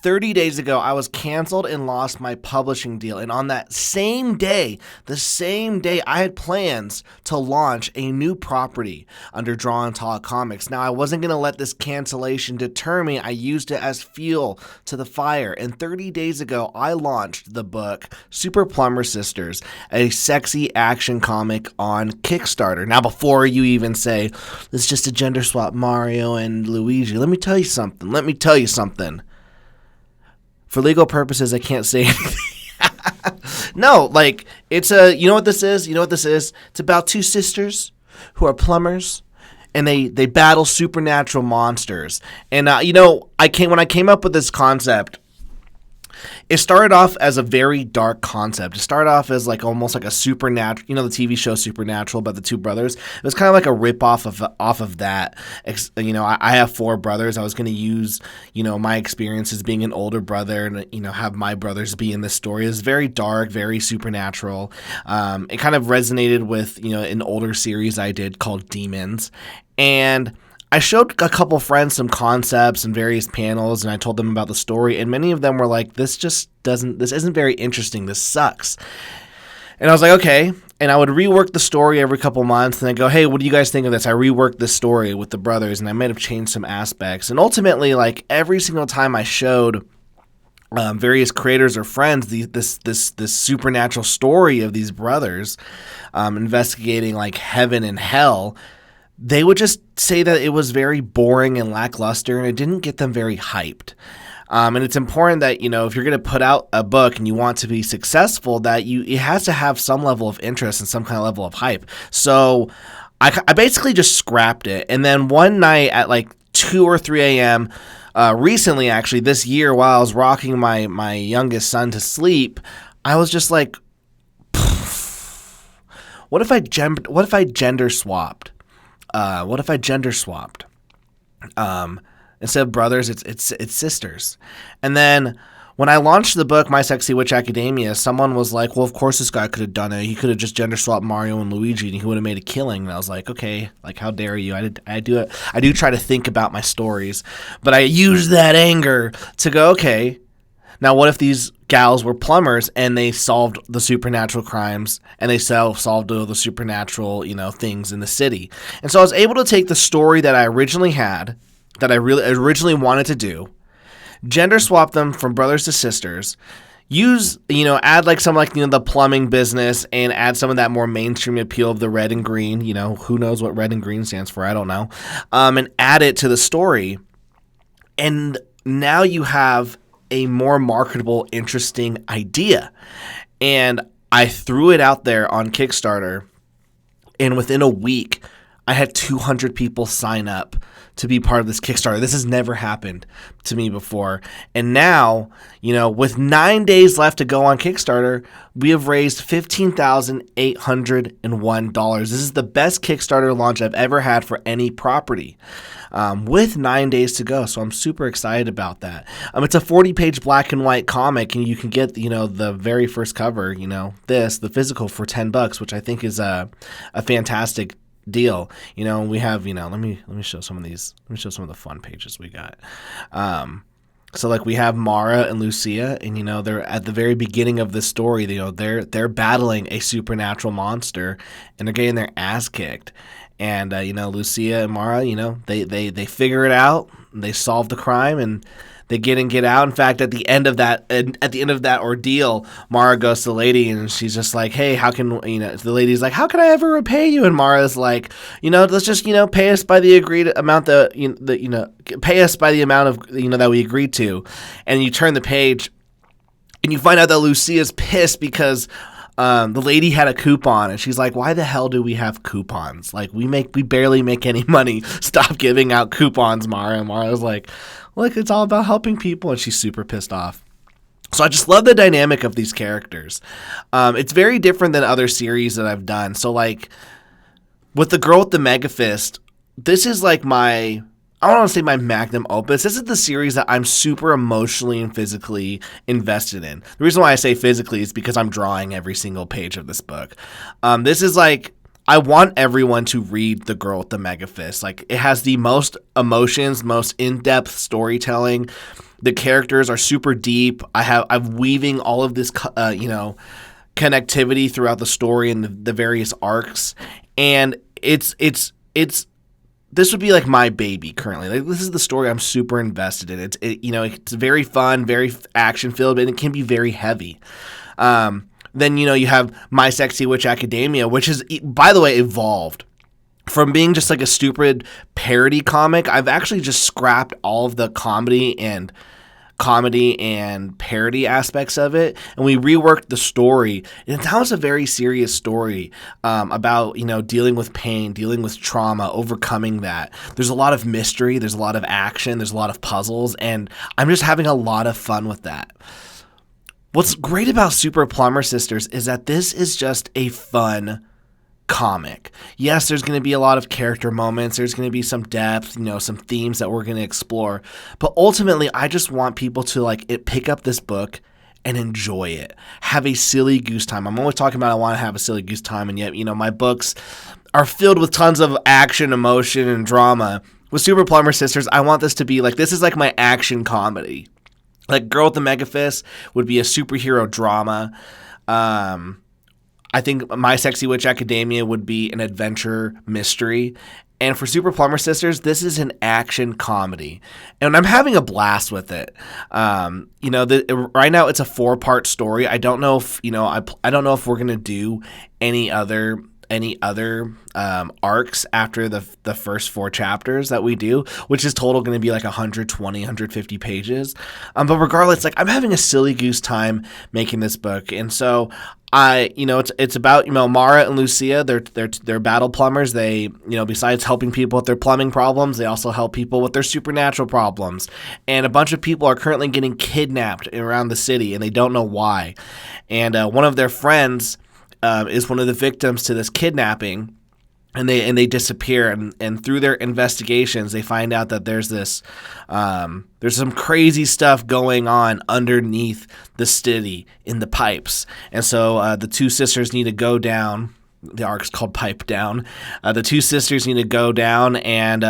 30 days ago, I was canceled and lost my publishing deal. And on that same day, I had plans to launch a new property under Draw and Talk Comics. Now, I wasn't going to let this cancellation deter me. I used it as fuel to the fire. And 30 days ago, I launched the book Super Plumber Sisters, a sexy action comic on Kickstarter. Now, before you even say, it's just a gender swap Mario and Luigi, let me tell you something. For legal purposes, I can't say anything. No, like, you know what this is? It's about two sisters who are plumbers, and they battle supernatural monsters. And, when I came up with this concept, it started off as a very dark concept. It started off as almost like a supernatural, the TV show Supernatural about the two brothers. It was kind of like a rip-off off of that. I have four brothers. I was going to use, my experience as being an older brother and, have my brothers be in this story. It was very dark, very supernatural. It kind of resonated with, an older series I did called Demons. And I showed a couple friends some concepts and various panels, and I told them about the story, and many of them were like, this isn't very interesting, this sucks. And I was like, okay. And I would rework the story every couple months, and then go, hey, what do you guys think of this? I reworked this story with the brothers, and I might have changed some aspects. And ultimately, every single time I showed various creators or friends this supernatural story of these brothers investigating heaven and hell, they would just say that it was very boring and lackluster, and it didn't get them very hyped. And it's important that, if you're going to put out a book and you want to be successful, that it has to have some level of interest and some kind of level of hype. So I basically just scrapped it. And then one night at 2 or 3 a.m., recently, actually, this year, while I was rocking my youngest son to sleep, I was just like, what if I gender swapped? Instead of brothers, it's sisters. And then when I launched the book, My Sexy Witch Academia, someone was like, well, of course this guy could have done it. He could have just gender swapped Mario and Luigi and he would have made a killing. And I was like, okay, how dare you? I do try to think about my stories, but I use that anger to go, okay, now what if these gals were plumbers and they solved the supernatural crimes and they solved all the supernatural, things in the city. And so I was able to take the story that I originally had, that I originally wanted to do, gender swap them from brothers to sisters, use, add some the plumbing business and add some of that more mainstream appeal of the red and green, who knows what red and green stands for, I don't know, and add it to the story. And now you have a more marketable, interesting idea. And I threw it out there on Kickstarter, and within a week, I had 200 people sign up to be part of this Kickstarter. This has never happened to me before. And now, with 9 days left to go on Kickstarter, we have raised $15,801. This is the best Kickstarter launch I've ever had for any property, with 9 days to go. So I'm super excited about that. It's a 40-page black and white comic, and you can get, the very first cover, the physical for $10, which I think is a fantastic deal. We have, let me show some of these. Let me show some of the fun pages we got. So we have Mara and Lucia, and they're at the very beginning of this story. They're battling a supernatural monster, and they're getting their ass kicked. And Lucia and Mara, they figure it out. They solve the crime, and they get in, get out. In fact, at the end of that ordeal, Mara goes to the lady and she's just like, hey, how can, the lady's like, how can I ever repay you? And Mara's like, let's just, pay us by the agreed amount pay us by the amount of, that we agreed to. And you turn the page and you find out that Lucia's pissed because the lady had a coupon, and she's like, why the hell do we have coupons? We barely make any money. Stop giving out coupons, Mara. And Mara's like, look, it's all about helping people, and she's super pissed off. So I just love the dynamic of these characters. It's very different than other series that I've done. So with the girl with the mega fist, this is my, I don't want to say my magnum opus. This is the series that I'm super emotionally and physically invested in. The reason why I say physically is because I'm drawing every single page of this book. This is I want everyone to read The Girl with the Mega Fist. It has the most emotions, most in-depth storytelling, The characters are super deep. I'm weaving all of this, connectivity throughout the story and the various arcs, and it's this would be like my baby currently. Like, this is the story I'm super invested in. It's very fun, very action filled, and it can be very heavy. Then you have My Sexy Witch Academia, which is, by the way, evolved from being just like a stupid parody comic. I've actually just scrapped all of the comedy and parody aspects of it, and we reworked the story, and now it's a very serious story about dealing with pain, dealing with trauma, overcoming that. There's a lot of mystery, there's a lot of action, there's a lot of puzzles, and I'm just having a lot of fun with that. What's great about Super Plumber Sisters is that this is just a fun comic. Yes, there's going to be a lot of character moments. There's going to be some depth, some themes that we're going to explore. But ultimately, I just want people to pick up this book and enjoy it. Have a silly goose time. I'm always talking about I want to have a silly goose time, and yet, my books are filled with tons of action, emotion, and drama. With Super Plumber Sisters, I want this to be this is like my action comedy. Like Girl with the Mega Fist would be a superhero drama. I think My Sexy Witch Academia would be an adventure mystery. And for Super Plumber Sisters, this is an action comedy. And I'm having a blast with it. Right now it's a 4-part story. I don't know if, I don't know if we're going to do any other arcs after the first 4 chapters that we do, which is total going to be 120, 150 pages. But regardless, I'm having a silly goose time making this book. And so it's about, Mara and Lucia. They're battle plumbers. They, besides helping people with their plumbing problems, they also help people with their supernatural problems. And a bunch of people are currently getting kidnapped around the city, and they don't know why. And one of their friends is one of the victims to this kidnapping, and they disappear. And through their investigations, they find out that there's some crazy stuff going on underneath the city in the pipes. And so the two sisters need to go down. The arc's called Pipe Down. The two sisters need to go down, and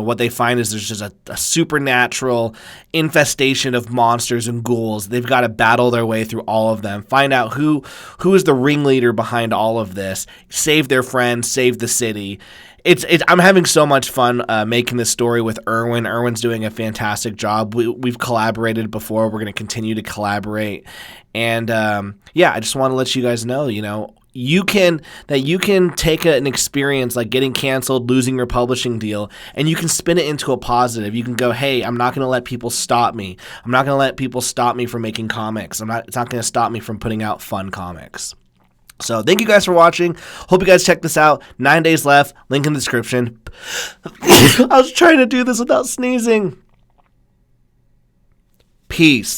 what they find is there's just a supernatural infestation of monsters and ghouls. They've got to battle their way through all of them, find out who is the ringleader behind all of this, save their friends, save the city. I'm having so much fun making this story with Erwin. Erwin's doing a fantastic job. We've collaborated before. We're going to continue to collaborate, and I just want to let you guys know, you can take an experience like getting canceled, losing your publishing deal, and you can spin it into a positive. You can go, hey, I'm not going to let people stop me. I'm not going to let people stop me from making comics. It's not going to stop me from putting out fun comics. So thank you guys for watching. Hope you guys check this out. 9 days left. Link in the description. I was trying to do this without sneezing. Peace.